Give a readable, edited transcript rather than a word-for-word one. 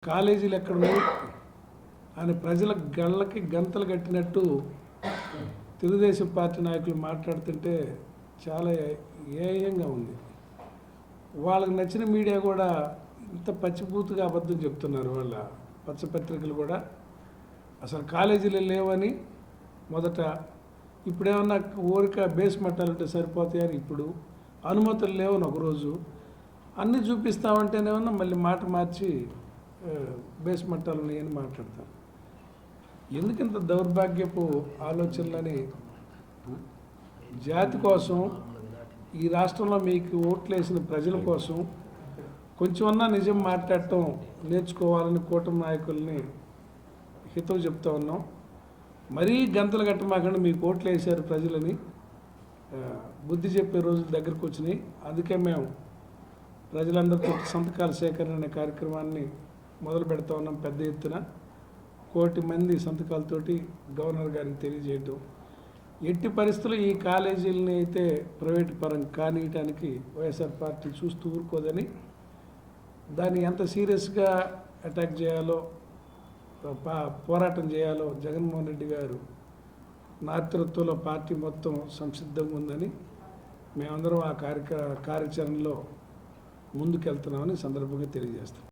కాలేజీలు ఎక్కడున్నాయి అని ప్రజల గళ్ళకి గంతలు కట్టినట్టు తెలుగుదేశం పార్టీ నాయకులు మాట్లాడుతుంటే చాలా ఏయంగా ఉంది. వాళ్ళకి నచ్చిన మీడియా కూడా ఇంత పచ్చిపూతుగా అబద్ధం చెప్తున్నారు. వాళ్ళ పచ్చపత్రికలు కూడా అసలు కాలేజీలు లేవని మొదట, ఇప్పుడేమన్నా ఊరిక బేస్ మట్టాలు ఉంటే సరిపోతాయని ఇప్పుడు, అనుమతులు లేవని ఒకరోజు, అన్నీ చూపిస్తామంటేనేమన్నా మళ్ళీ మాట మార్చి బేస్ మట్టాలు ఉన్నాయని మాట్లాడతారు. ఎందుకింత దౌర్భాగ్యపు ఆలోచనలని? జాతి కోసం, ఈ రాష్ట్రంలో మీకు ఓట్లేసిన ప్రజల కోసం కొంచెమన్నా నిజం మాట్లాడటం నేర్చుకోవాలని కూటమి నాయకుల్ని హితవు చెప్తా ఉన్నాం. మరీ గంతలు కట్టమాకండి, మీకు ఓట్లు వేశారు ప్రజలని, బుద్ధి చెప్పే రోజులు దగ్గరకు వచ్చినాయి. అందుకే మేము ప్రజలందరితో సంతకాల సేకరణ అనే కార్యక్రమాన్ని మొదలు పెడతా ఉన్నాం. పెద్ద ఎత్తున 1 కోటి మంది సంతకాలతోటి గవర్నర్ గారికి తెలియజేయటం, ఎట్టి పరిస్థితుల్లో ఈ కాలేజీలని అయితే ప్రైవేటు పరం కానియటానికి వైఎస్ఆర్ పార్టీ చూస్తూ ఊరుకోదని, దాన్ని ఎంత సీరియస్గా అటాక్ చేయాలో, పోరాటం చేయాలో జగన్మోహన్ రెడ్డి గారు నేతృత్వంలో పార్టీ మొత్తం సంసిద్ధంగా ఉందని, మేమందరం ఆ కార్యాచరణలో ముందుకెళ్తున్నామని సందర్భంగా తెలియజేస్తాం.